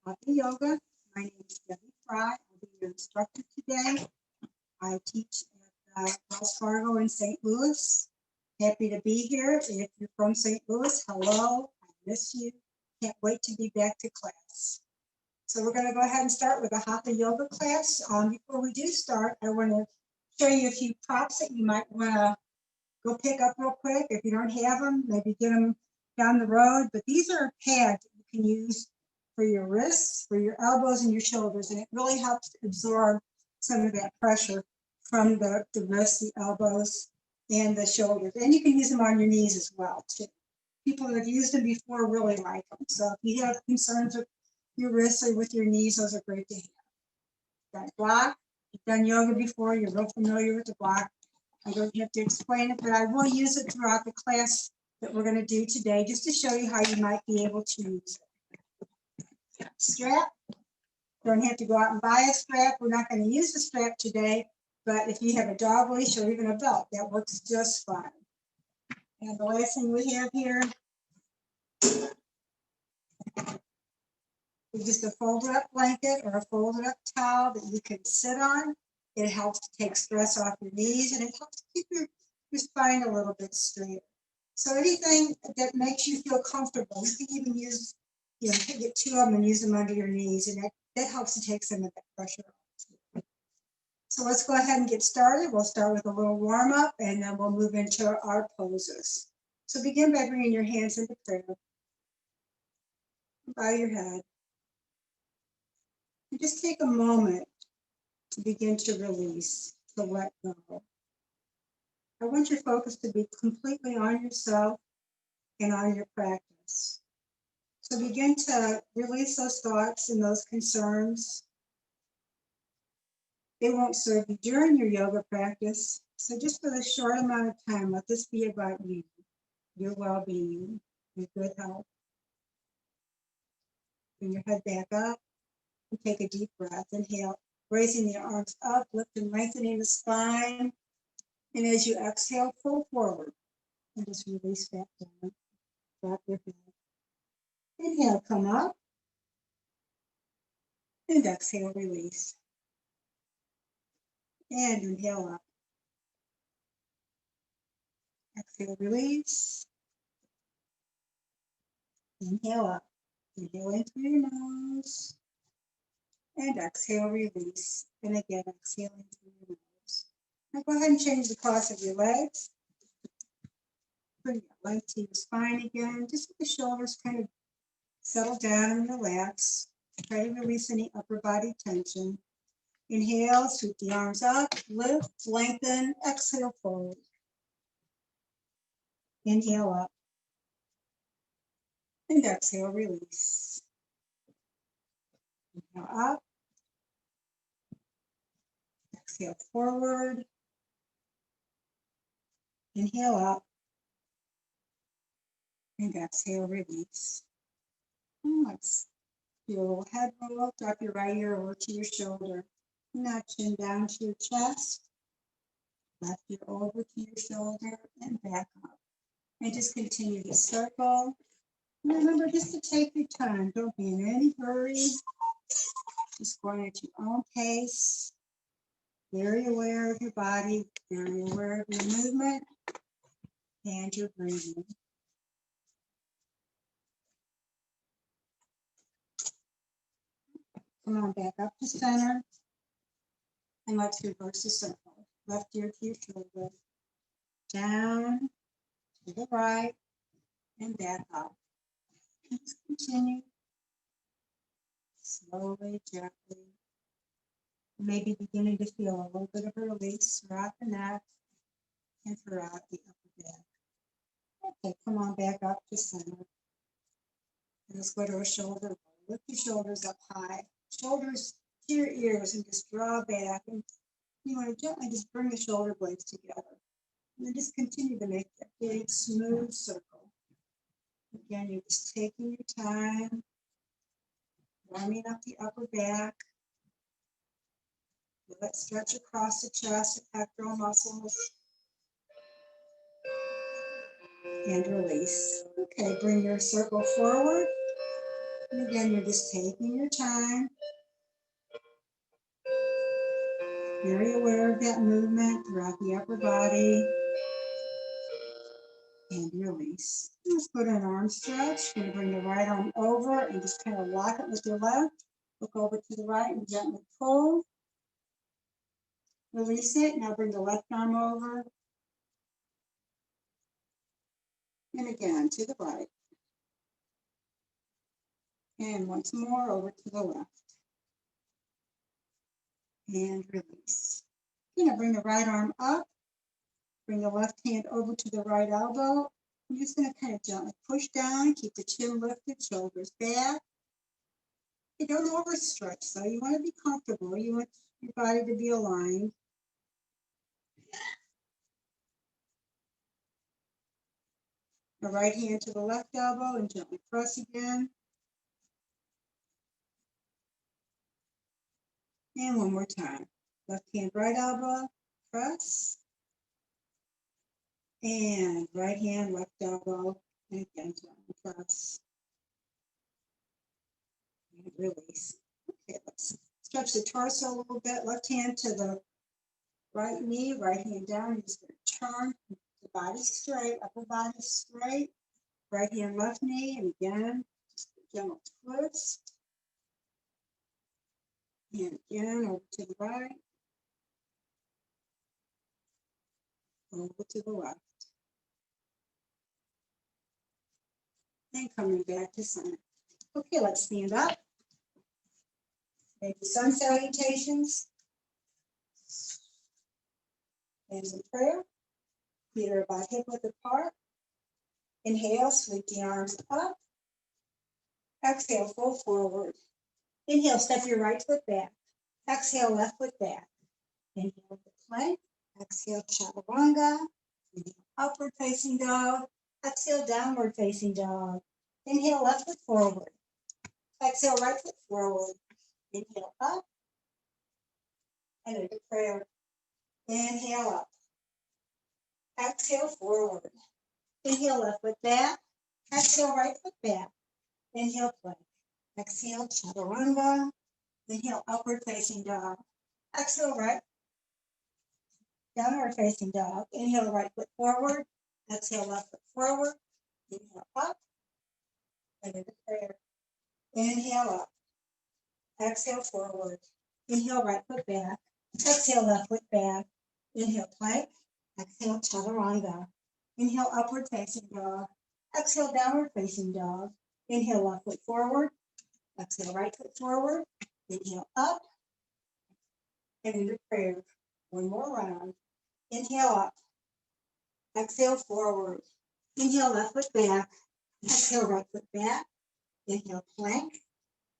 Hatha Yoga. My name is Debby. I'll be your instructor today. I teach at Wells Fargo in St. Louis. Happy to be here. If you're from St. Louis, hello. I miss you. Can't wait to be back to class. So we're going to go ahead and start with a Hatha Yoga class. Before we do start, I want to show you a few props that you might want to go pick up real quick. If you don't have them, maybe get them down the road. But these are pads that you can use for your wrists, for your elbows and your shoulders. And it really helps absorb some of that pressure from the wrists, the elbows, and the shoulders. And you can use them on your knees as well, too. People that have used them before really like them. So if you have concerns with your wrists or with your knees, those are great to have. That block, you've done yoga before, you're real familiar with the block. I don't have to explain it, but I will use it throughout the class that we're going to do today, just to show you how you might be able to use it. Strap. Don't have to go out and buy a strap. We're not going to use the strap today, but if you have a dog leash or even a belt, that works just fine. And the last thing we have here is just a folded up blanket or a folded up towel that you can sit on. It helps to take stress off your knees, and it helps to keep your spine a little bit straighter. So anything that makes you feel comfortable, you can even use, get two of them and use them under your knees, and that helps to take some of that pressure off. So let's go ahead and get started. We'll start with a little warm up, and then we'll move into our poses. So begin by bringing your hands into prayer. Bow your head. And just take a moment to begin to release, to let go. I want your focus to be completely on yourself and on your practice. So begin to release those thoughts and those concerns. They won't serve you during your yoga practice. So just for this short amount of time, let this be about you, your well-being, your good health. Bring your head back up and take a deep breath. Inhale, raising the arms up, lifting, lengthening the spine. And as you exhale, pull forward and just release back down. Drop your head. Inhale, come up. And exhale, release. And inhale up. Exhale, release. Inhale up. Inhale in through your nose. And exhale, release. And again, exhale in through your nose. Now go ahead and change the cross of your legs. Bring your length to your spine again. Just let the shoulders kind of settle down and relax. Try to release any upper body tension. Inhale, sweep the arms up, lift, lengthen, exhale, fold. Inhale up. And exhale, release. Inhale up. Exhale, forward. Inhale up. And exhale, release. And let's do a little head roll. Drop your right ear over to your shoulder. Now chin down to your chest. Left ear over to your shoulder and back up. And just continue to circle. And remember just to take your time. Don't be in any hurry. Just going at your own pace. Very aware of your body. Very aware of your movement and your breathing. Come on back up to center. And let's reverse the circle. Left ear to your shoulder. Down to the right and back up. And just continue. Slowly, gently. Maybe beginning to feel a little bit of a release throughout the neck and throughout the upper back. Okay, come on back up to center. And let's go to a shoulder roll. Lift your shoulders up high. Shoulders to your ears and just draw back. And you want to gently just bring the shoulder blades together. And then just continue to make that big, smooth circle. Again, you're just taking your time, warming up the upper back. Let's stretch across the chest, the pectoral muscles. And release. Okay, bring your circle forward. And again, you're just taking your time. Very aware of that movement throughout the upper body. And release. Let's put an arm stretch. You're going to bring the right arm over and just kind of lock it with your left. Look over to the right and gently pull. Release it. Now bring the left arm over. And again, to the right. And once more, over to the left. And release. You're going to bring the right arm up. Bring the left hand over to the right elbow. I'm just going to kind of gently push down. Keep the chin lifted, shoulders back. You don't overstretch, so you want to be comfortable. You want your body to be aligned. The right hand to the left elbow and gently press again. And one more time. Left hand, right elbow, press. And right hand, left elbow, and again, gently press. And release. Okay, let's stretch the torso a little bit. Left hand to the right knee, right hand down. You're just going to turn the body straight, upper body straight. Right hand, left knee, and again, just a gentle twist. And again, over to the right, over to the left. And coming back to center. Okay, let's stand up. Make the sun salutations. Hands in prayer. Feet are about hip width apart. Inhale, sweep the arms up. Exhale, fold forward. Inhale, step your right foot back. Exhale, left foot back. Inhale, the plank. Exhale, chaturanga. Inhale, upward facing dog. Exhale, downward facing dog. Inhale, left foot forward. Exhale, right foot forward. Inhale, up. And into prayer. Inhale, up. Exhale, forward. Inhale, left foot back. Exhale, right foot back. Inhale, plank. Exhale, chaturanga. Inhale, upward facing dog. Exhale, right. Downward facing dog. Inhale, right foot forward. Exhale, left foot forward. Inhale, up. And into prayer. Inhale, up. Exhale, forward. Inhale, right foot back. Exhale, left foot back. Inhale, plank. Exhale, chaturanga. Inhale, upward facing dog. Exhale, downward facing dog. Inhale, left foot forward. Exhale, right foot forward. Inhale, up. And into prayer. One more round. Inhale, up. Exhale, forward. Inhale, left foot back. Exhale, right foot back. Inhale, plank.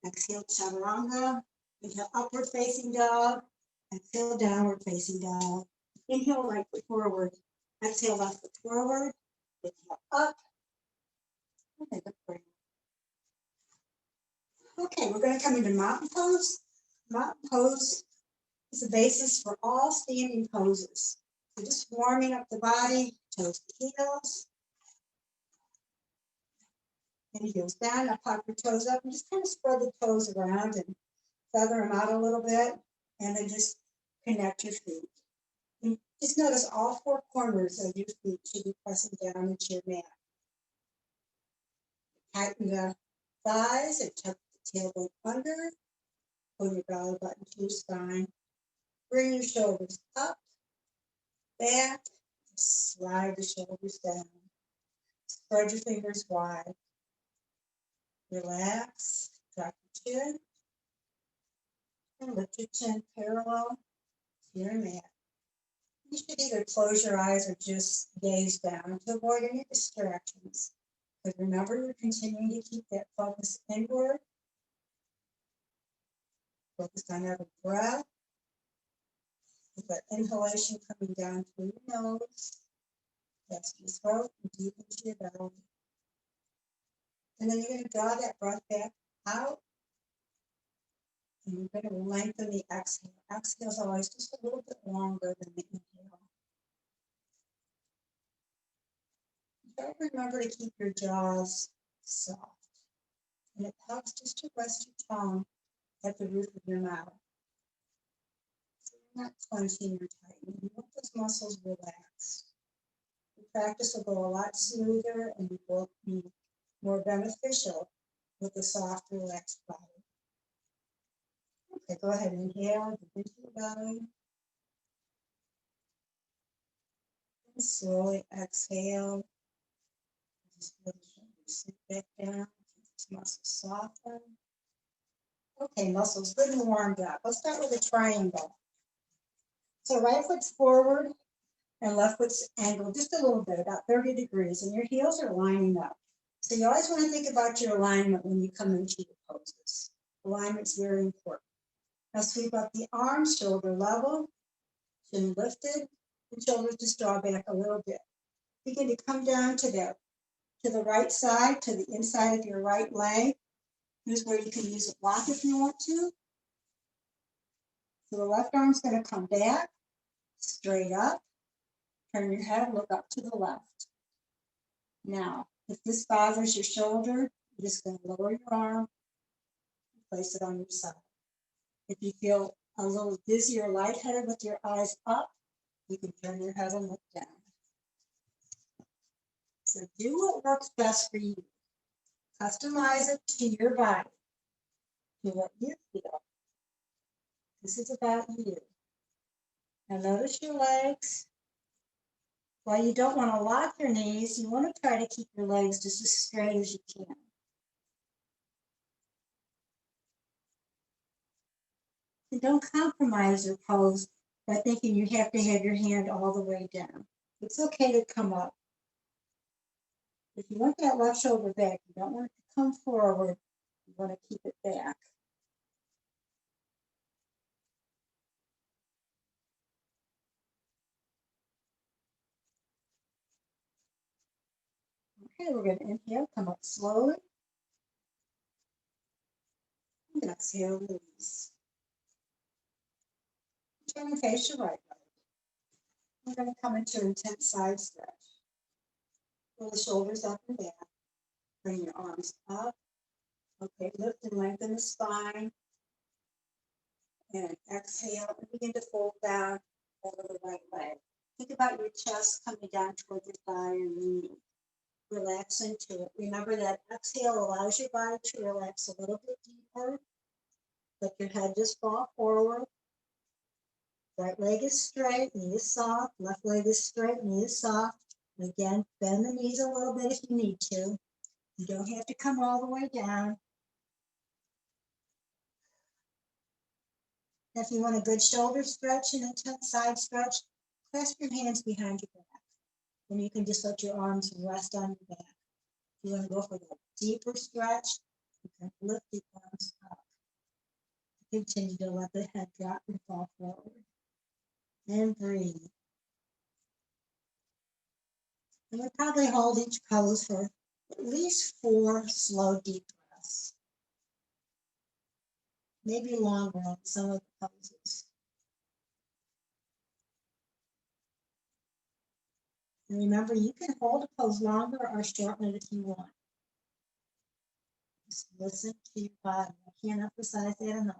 Exhale, chaturanga. Inhale, upward facing dog. Exhale, downward facing dog. Inhale, right foot forward. Exhale, left foot forward. Inhale, up. And take a prayer. Okay, we're going to come into mountain pose. Mountain pose is the basis for all standing poses. So just warming up the body, toes to heels. And heels down. Now pop your toes up and just kind of spread the toes around and feather them out a little bit. And then just connect your feet. And just notice all four corners of your feet should be pressing down into your mat. Tighten the thighs and tuck the tailbone under. Pull your belly button to your spine. Bring your shoulders up, back, slide the shoulders down. Spread your fingers wide. Relax, drop your chin, and lift your chin parallel to your mat. You should either close your eyes or just gaze down to avoid any distractions. But remember, you're continuing to keep that focus inward. Focus on every breath. With that inhalation coming down through your nose, that's your throat and deep into your belly. And then you're going to draw that breath back out. And you're going to lengthen the exhale. Exhale is always just a little bit longer than the inhale. Try to remember to keep your jaws soft. And it helps just to rest your tongue at the roof of your mouth. So you're not clenching or tightening. You want those muscles relaxed. The practice will go a lot smoother and will be more beneficial with a soft, relaxed body. Okay, go ahead and inhale, deep into your belly. And slowly exhale. Just feel the shoulders sink back down. Keep these muscles soften. Okay, muscles good and warmed up. Let's start with a triangle. So right foot's forward and left foot's angled just a little bit, about 30 degrees, and your heels are lining up. So you always want to think about your alignment when you come into your poses. Alignment's very important. Now sweep up the arms, shoulder level, chin lifted, and shoulders just draw back a little bit. Begin to come down to the right side, to the inside of your right leg. Here's where you can use a block if you want to. So the left arm's going to come back, straight up. Turn your head, look up to the left. Now, if this bothers your shoulder, you're just going to lower your arm, place it on your side. If you feel a little dizzy or lightheaded with your eyes up, you can turn your head and look down. So do what works best for you. Customize it to your body, to what you feel. This is about you. Now notice your legs. While you don't want to lock your knees, you want to try to keep your legs just as straight as you can. And don't compromise your pose by thinking you have to have your hand all the way down. It's okay to come up. If you want that left shoulder back, you don't want it to come forward. You want to keep it back. Okay, we're going to inhale, come up slowly. And exhale, release. Turn and face your right leg. We're going to come into intense side stretch. Pull the shoulders up and back. Bring your arms up. Okay, lift and lengthen the spine. And exhale and begin to fold down over the right leg. Think about your chest coming down toward your thigh and knee. Relax into it. Remember that exhale allows your body to relax a little bit deeper. Let your head just fall forward. Right leg is straight, knee is soft. Left leg is straight, knee is soft. And again, bend the knees a little bit if you need to. You don't have to come all the way down. If you want a good shoulder stretch and intense side stretch, clasp your hands behind your back. And you can just let your arms rest on your back. If you want to go for that deeper stretch, you can lift the arms up. Continue to let the head drop and fall forward. And breathe. And we'll probably hold each pose for at least 4 slow, deep breaths. Maybe longer on some of the poses. And remember, you can hold a pose longer or shorten it if you want. Just listen to your body. I can't emphasize that enough.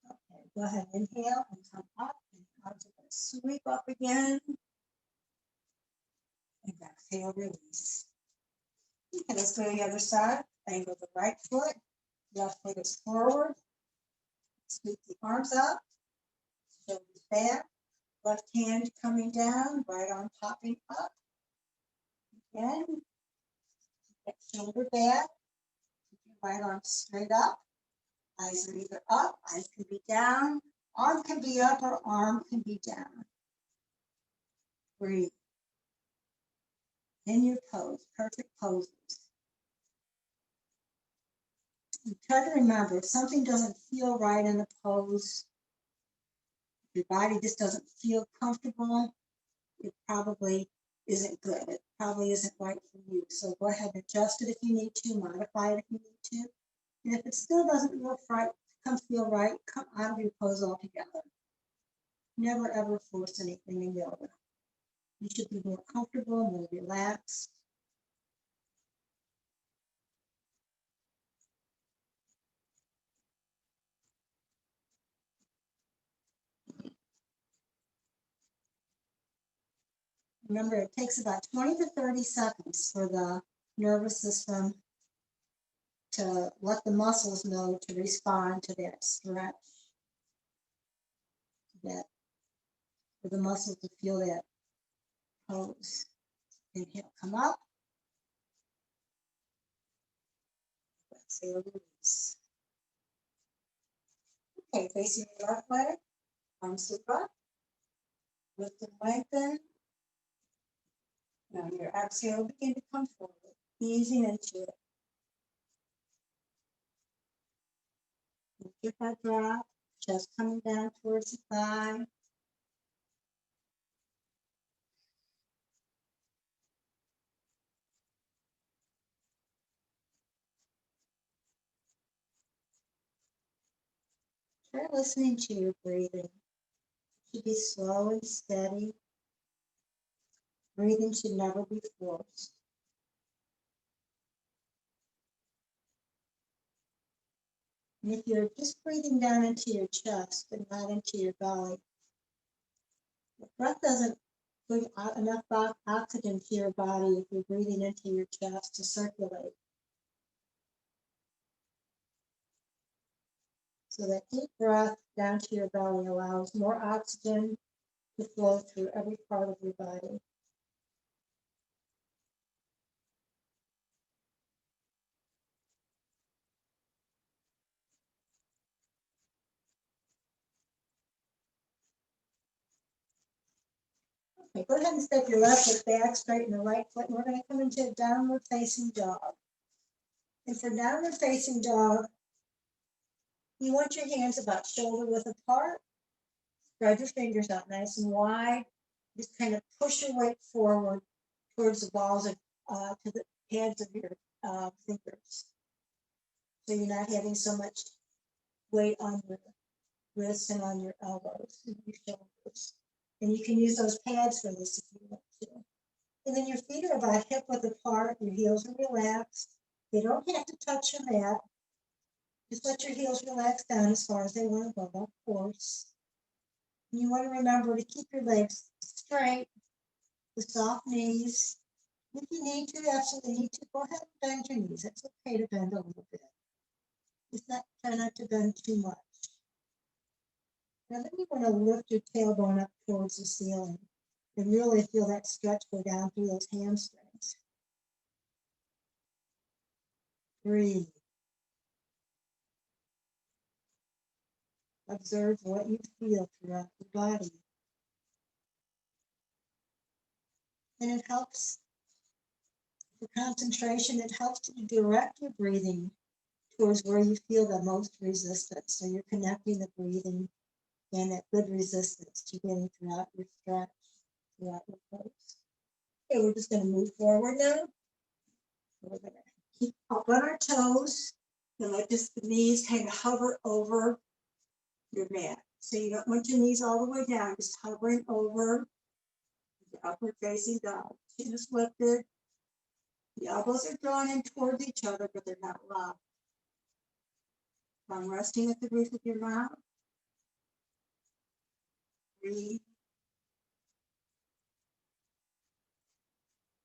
Okay, go ahead, inhale and come up. And arms are going to sweep up again. And exhale, release. Okay, let's go to the other side. Angle the right foot. Left foot is forward. Sweep the arms up. Shoulders back. Left hand coming down. Right arm popping up. Again. Shoulder back. Keep your right arm straight up. Eyes are either up, eyes can be down, arm can be up, or arm can be down. Breathe. In your pose, perfect poses. You try to remember, if something doesn't feel right in the pose, if your body just doesn't feel comfortable, it probably isn't good. It probably isn't right for you. So go ahead and adjust it if you need to, modify it if you need to. And if it still doesn't feel right, come out of your pose altogether. Never ever force anything in yoga. You should be more comfortable, more relaxed. Remember, it takes about 20 to 30 seconds for the nervous system to let the muscles know to respond to that stretch, that for the muscles to feel that pose. Inhale, come up. Exhale, release. Okay, facing your left leg, arms look up, lift and lengthen. Now your exhale, begin to come forward, easing into it. Lift your head drop, chest coming down towards the thigh. Try listening to your breathing. It should be slow and steady. Breathing should never be forced. And if you're just breathing down into your chest but not into your belly, the breath doesn't bring out enough oxygen to your body if you're breathing into your chest to circulate. So that deep breath down to your belly allows more oxygen to flow through every part of your body. Okay, go ahead and step your left foot back, straighten the right foot, and we're going to come into a downward facing dog. And for downward facing dog, you want your hands about shoulder width apart. Spread your fingers out nice and wide. Just kind of push your weight forward towards the balls of, to the pads of your fingers. So you're not having so much weight on your wrists and on your elbows and your shoulders. And you can use those pads for this if you want to. And then your feet are about hip width apart, your heels are relaxed. They don't have to touch your mat. Just let your heels relax down as far as they want to go, of course. And you want to remember to keep your legs straight, with soft knees. If you need to, absolutely need to, go ahead and bend your knees. It's okay to bend a little bit. Just try not to bend too much. Now then you want to lift your tailbone up towards the ceiling and really feel that stretch go down through those hamstrings. Breathe. Observe what you feel throughout your body. And it helps for concentration. It helps to direct your breathing towards where you feel the most resistance. So you're connecting the breathing and that good resistance you're getting throughout your stretch, throughout your pose. Okay, we're just going to move forward now. We're going to keep up on our toes and let just the knees kind of hover over your mat. So you don't want your knees all the way down, just hovering over the upward facing dog. Chin is lifted. The elbows are drawn in towards each other, but they're not locked. Thumb resting at the roof of your mouth. Breathe.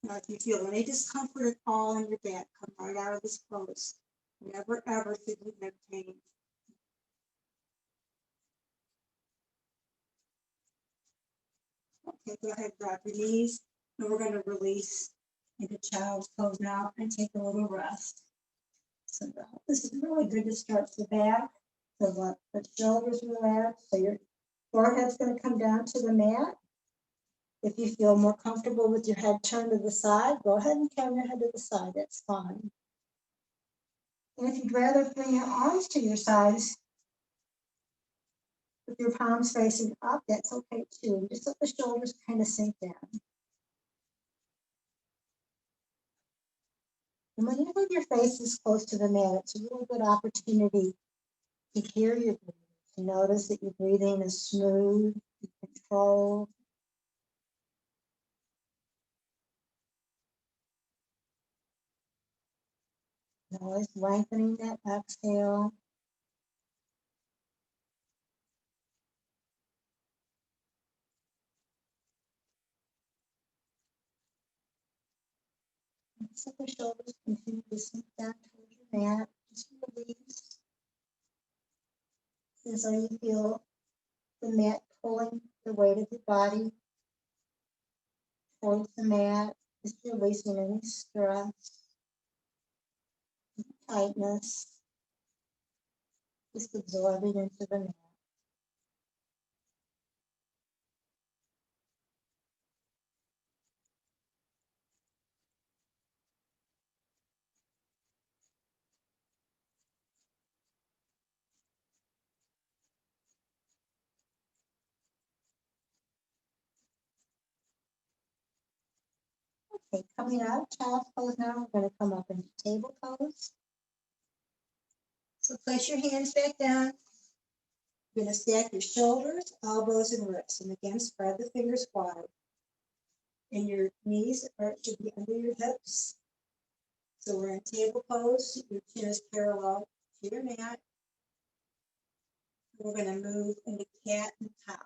Now, if you feel any discomfort at all in your back, come right out of this pose. Never, ever should you have pain. Okay, go ahead, drop your knees, and we're going to release into child's pose now and take a little rest. So this is really good to start the back. So let the shoulders relax. So your forehead's going to come down to the mat. If you feel more comfortable with your head turned to the side, go ahead and turn your head to the side. That's fine. And if you'd rather bring your arms to your sides, with your palms facing up, that's okay too. Just let the shoulders kind of sink down. And when you have your faces close to the mat, it's a really good opportunity to hear your breathing, to notice that your breathing is smooth, controlled. And always lengthening that exhale. Set the shoulders, continue to sink down towards your mat. Just release. And so you feel the mat pulling the weight of your body towards the mat. Just releasing any stress, tightness. Just absorbing into the mat. Okay, coming out of child's pose now, we're going to come up into table pose. So place your hands back down. You're going to stack your shoulders, elbows, and wrists. And again, spread the fingers wide. And your knees should be under your hips. So we're in table pose. Your chin is parallel to your mat. We're going to move into cat and cow.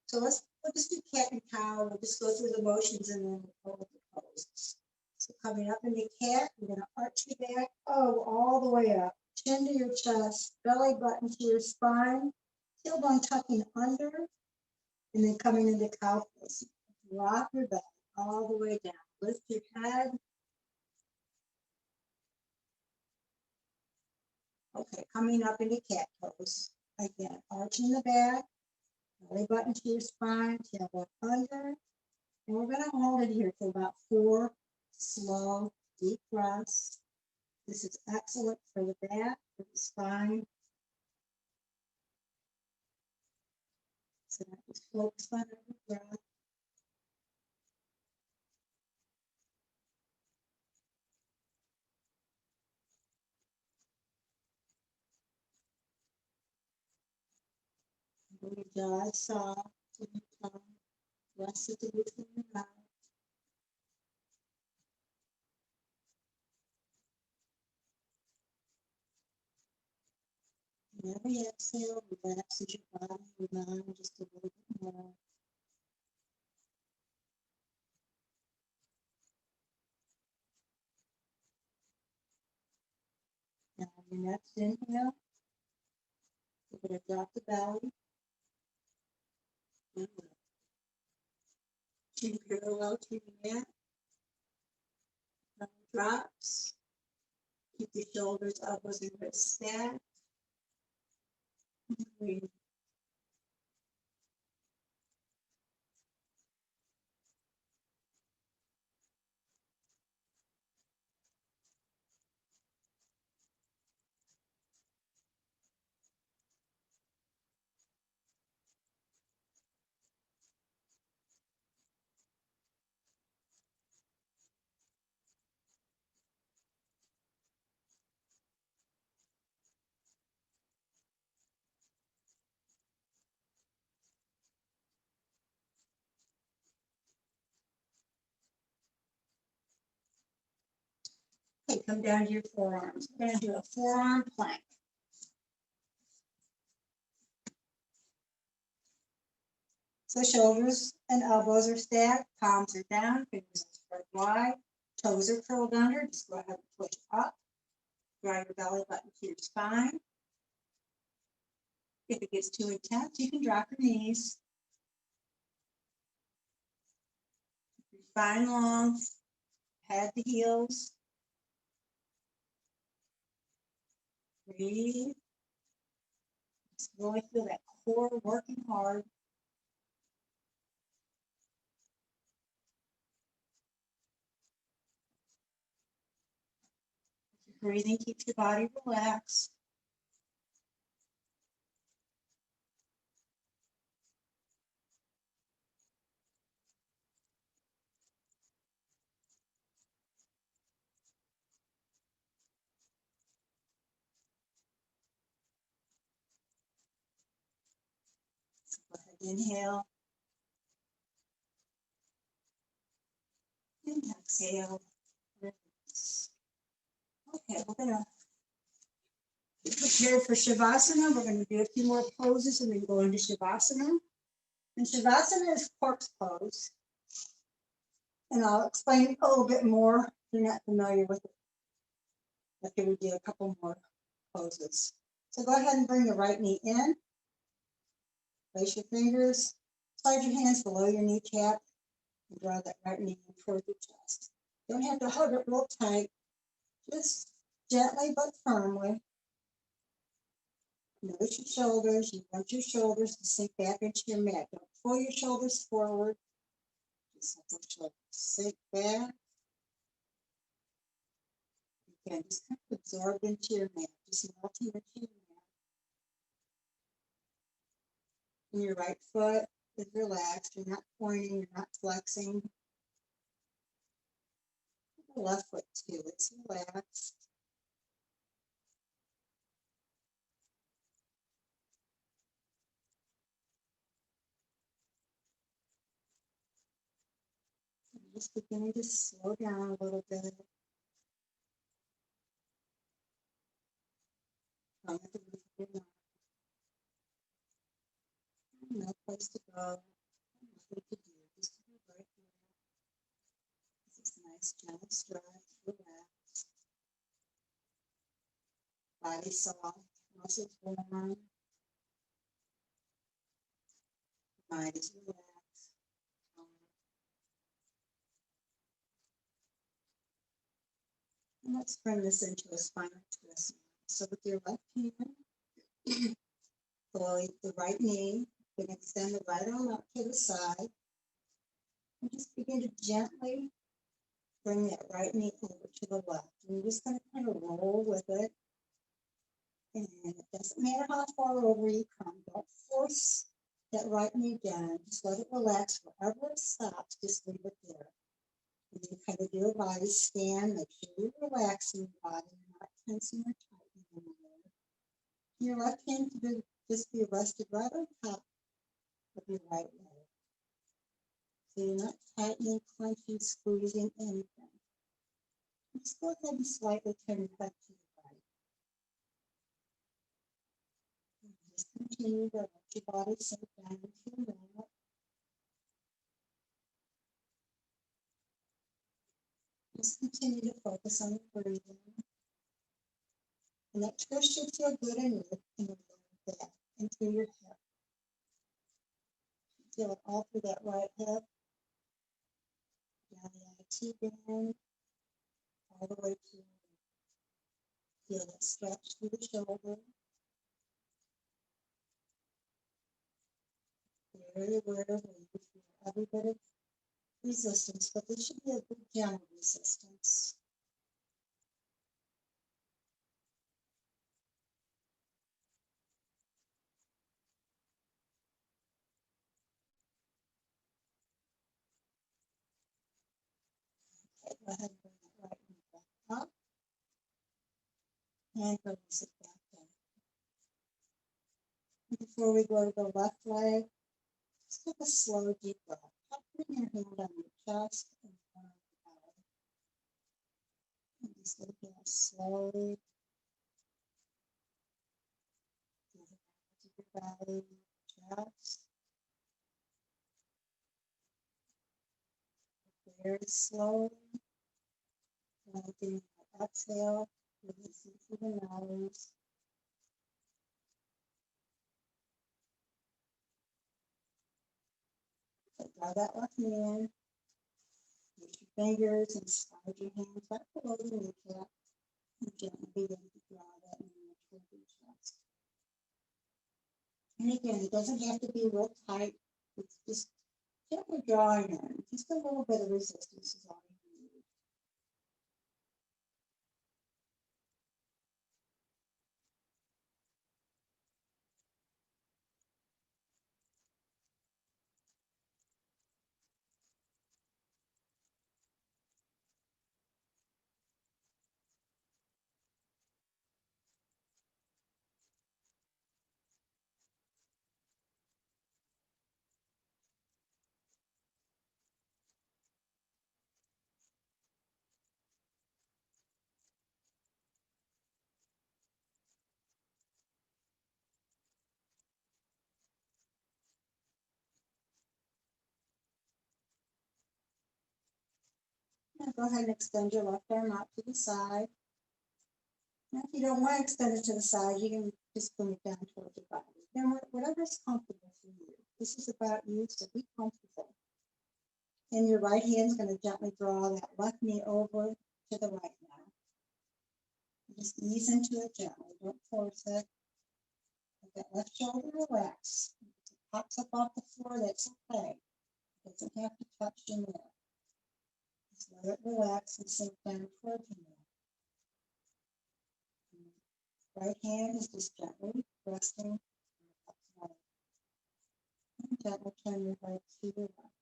So we'll just do cat and cow. We'll just go through the motions and then we'll go with the poses. So coming up into cat, you're going to arch your back, all the way up. Chin to your chest, belly button to your spine, tailbone tucking under, and then coming into cow pose. Rock your back all the way down. Lift your head. Okay, coming up into cat pose. Again, arching the back, belly button to your spine, tailbone under. And we're going to hold it here for about 4 slow, deep breaths. This is excellent for the back, for the spine. So just focus on every breath. Your jaw is soft, and your tongue rests at the roof of your mouth. And every exhale relaxes your body, your mind just a little bit more. Now, your next inhale, you're going to drop the belly. Chin parallel to your mat. Belly drops. Keep your shoulders, elbows, and wrists stacked. Breathe. Okay, come down to your forearms. We're going to do a forearm plank. So shoulders and elbows are stacked, palms are down, fingers are spread wide, toes are curled under. Just go ahead and push up. Drive your belly button to your spine. If it gets too intense, you can drop your knees. Your spine long, head to heels. Breathe. Just really feel that core working hard. Breathing keeps your body relaxed. So go ahead, inhale. And exhale. Release. Okay, we're going to prepare for Shavasana. We're going to do a few more poses and then go into Shavasana. And Shavasana is corpse pose. And I'll explain a little bit more you're not familiar with it, after we do a couple more poses. So go ahead and bring your right knee in. Place your fingers, slide your hands below your kneecap, and draw that right knee in toward your chest. Don't have to hug it real tight, just gently but firmly. Notice your shoulders. You want your shoulders to sink back into your mat. Don't pull your shoulders forward. Just let those shoulders sink back. Again, just kind of absorb into your mat, just melting into your mat. And your right foot is relaxed. You're not pointing, you're not flexing. The left foot too, it's relaxed. I'm just beginning to slow down a little bit. Come at the roof of your mouth. No place to go. Nothing to do. Just to be right here. This is nice, gentle stretch. Relax. Body soft. Muscles warm. Mind is relaxed. And let's bring this into a spinal twist. So with your left hand, below the right knee, you can extend the right arm up to the side. And just begin to gently bring that right knee over to the left. And you're just going to kind of roll with it. And it doesn't matter how far over you come. Don't force that right knee down. Just let it relax. Wherever it stops, just leave it there. And then kind of do a body scan. Make sure you're relaxing your body. You're not tensing or tightening anymore. Your left hand can just be rested right on top of your right leg. So you're not tightening, clenching, squeezing anything. Just go ahead and slightly turn your head to the right. And just continue to let your body sink down into your mat. Just continue to focus on your breathing. And that twist should feel good in your back and through your hip. Feel it all through that right hip, down the IT band, all the way to feel that stretch through the shoulder. Very aware of where you feel every bit of resistance, but there should be a good gentle resistance. Okay, go ahead and bring that right knee back up and release it back down. Before we go to the left leg, just take a slow, deep breath. Putting your hand on your chest and arm out. And just let it slowly to your belly, chest. Very slowly. Lengthening the exhale, releasing through the nose. So draw that left knee in. Use your fingers and slide your hands right below the kneecap. And gently begin to draw that knee toward your chest. And again, it doesn't have to be real tight. It's just gently drawing in. Just a little bit of resistance is all you need. Now go ahead and extend your left arm out to the side. Now, if you don't want to extend it to the side, you can just bring it down towards your body. Then whatever is comfortable for you. This is about you, so be comfortable. And your right hand is going to gently draw that left knee over to the right now. Just ease into it gently, don't force it. Let that left shoulder relax. If it pops up off the floor, that's okay. It doesn't have to touch your knee. Just let it relax and sink down towards your knee. Right hand is just gently resting on the left leg. And gently turn your head to your left.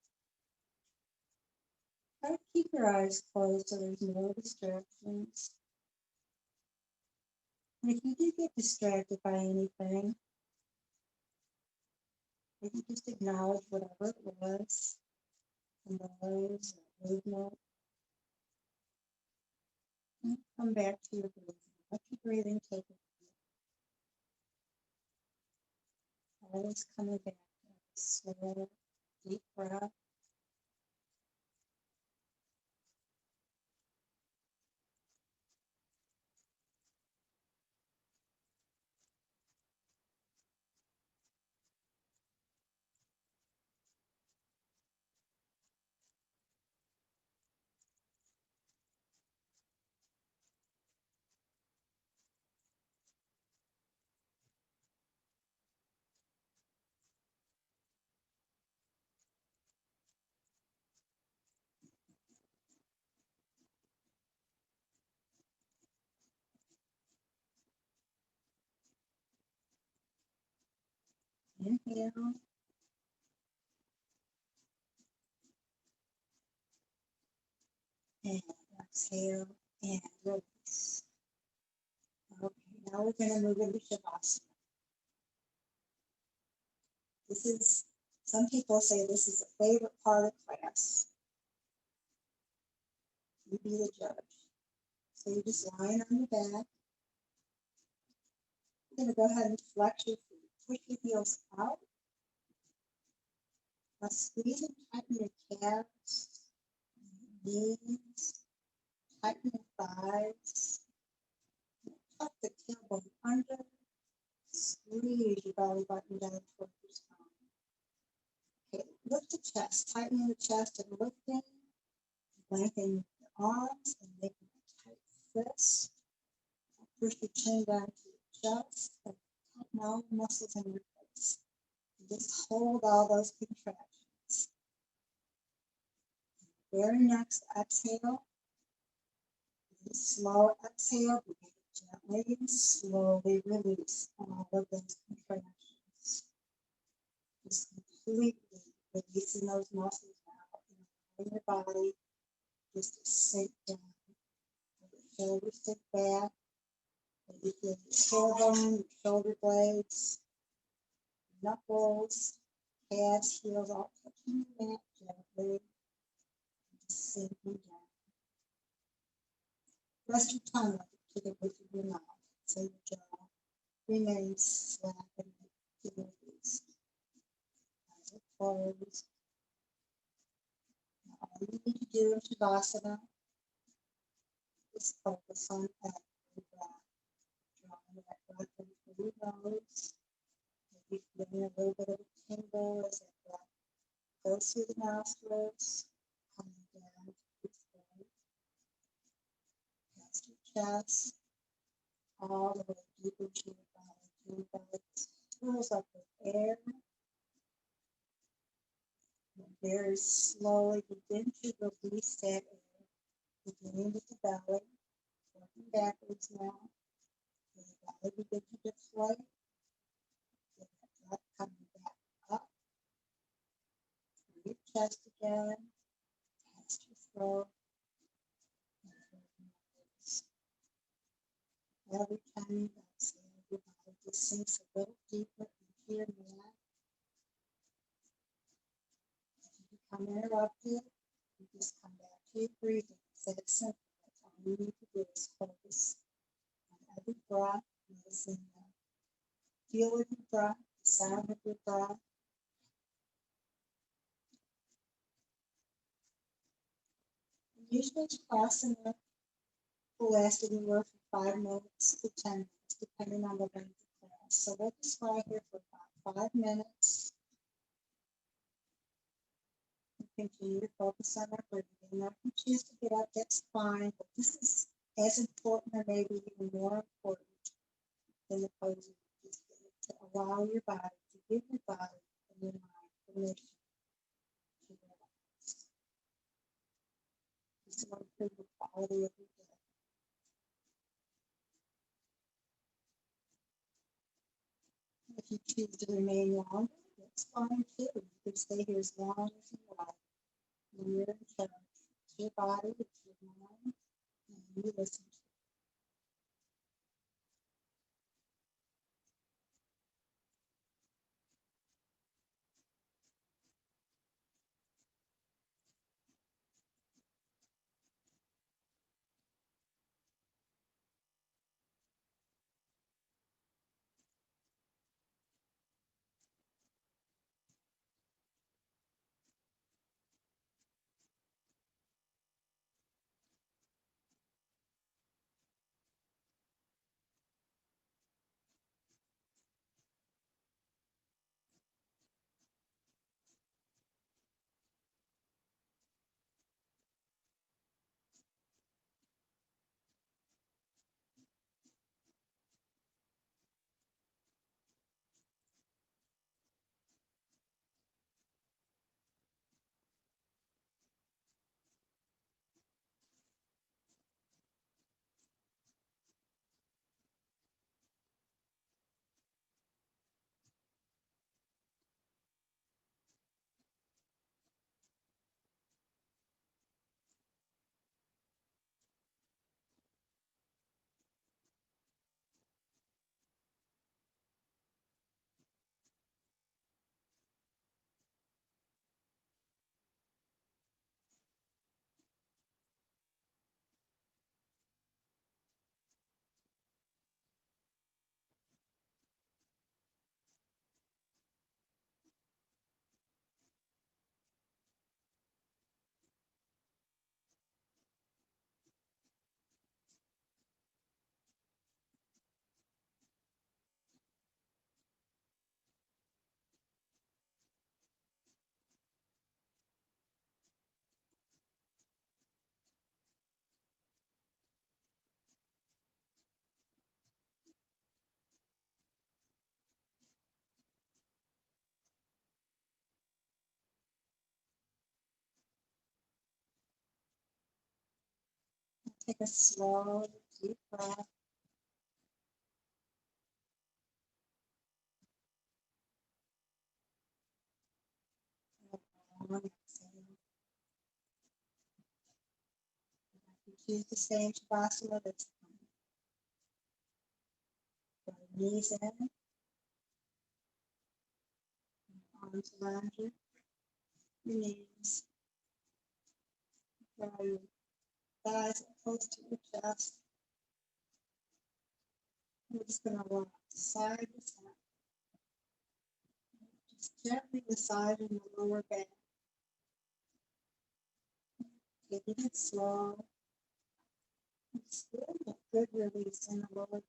Try to keep your eyes closed so there's no distractions. And if you do get distracted by anything, you can just acknowledge whatever it was, the noise or movement, and come back to your breathing. Let your breathing take it. Always coming back to a slow, deep breath. Inhale. And exhale and release. Okay, now we're going to move into Shavasana. This is, some people say this is a favorite part of class. You be the judge. So you're just lying on your back. You're going to go ahead and flex your feet. Push your heels out. Now squeeze and tighten your calves, knees, tighten your thighs. Tuck the tailbone under. Squeeze your belly button down towards your spine. Okay, lift the chest, tighten the chest and lifting. Lengthen your arms and make a tight fist. Push your chin down to your chest and tighten all the muscles in your face. And just hold all those contractions. Very next exhale. Slow exhale. Gently and slowly release all of those contractions. Just completely releasing those muscles now in your body. Just to sink down. Your shoulders sit back. You feel your tailbone, your shoulder blades, knuckles, calves, heels all touching the mat gently. Just sinking down. Rest your tongue to the roof of your mouth, so your jaw remains slack and released. Eyes are closed. Now, all you need to do in Shavasana is focus on every breath. Drawing that breath in through your nose. Maybe feeling a little bit of a tingle as that breath goes through the nostrils, coming down to your throat, past your chest, all the way deep into your body, till your belly fills up with air. And very slowly begin to release that air, beginning with the belly, working backwards now. Let the belly begin to deflate. Get that breath coming back up through your chest again, past your throat, and through your nose. Every time you exhale, your body just sinks a little deeper into your mat. If you become interrupted, you just come back to your breathing. It's that simple. That's all you need to do is focus on every breath, noticing the feel of your breath, the sound of your breath. Usually Shavasana will last anywhere from 5 minutes to 10 minutes, depending on the length of class. So we'll just lie here for about 5 minutes. Continue to focus on our breathing. Now, if you choose to get up, that's fine, but this is as important or maybe even more important than the pose you just did, to allow your body, to give your body and your mind permission to relax. This will improve the quality of your day. If you choose to remain longer, that's fine too. You can stay here as long as you like. You're in charge. It's your body, it's your mind, and you listen to it. Take a slow, deep breath. And a long exhale. If you choose to stay in Shavasana, that's fine. Put your knees in, arms around your knees. Draw your thighs close to your chest. We're just going to rock side to side. Just gently massaging the lower back. Taking it slow. Still a good release in the lower back.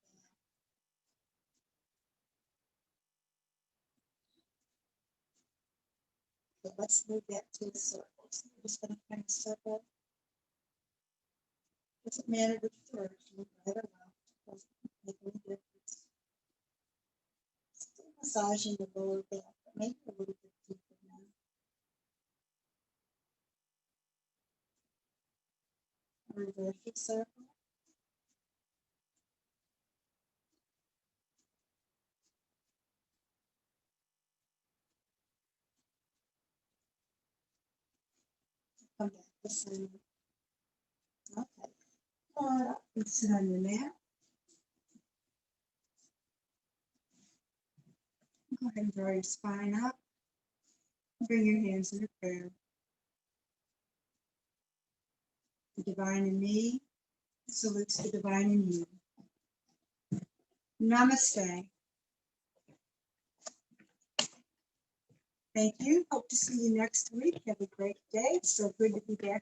Okay, let's move that to the circles. We're just going to kind of circle. Doesn't matter which direction, right or left. Doesn't make any difference. Still massaging the lower back, but maybe a little bit deeper now. Reverse your circle. Come back to center. Okay. Come on up and sit on your mat. Go ahead and draw your spine up. Bring your hands into prayer. The divine in me salutes the divine in you. Namaste. Thank you. Hope to see you next week. Have a great day. It's so good to be back.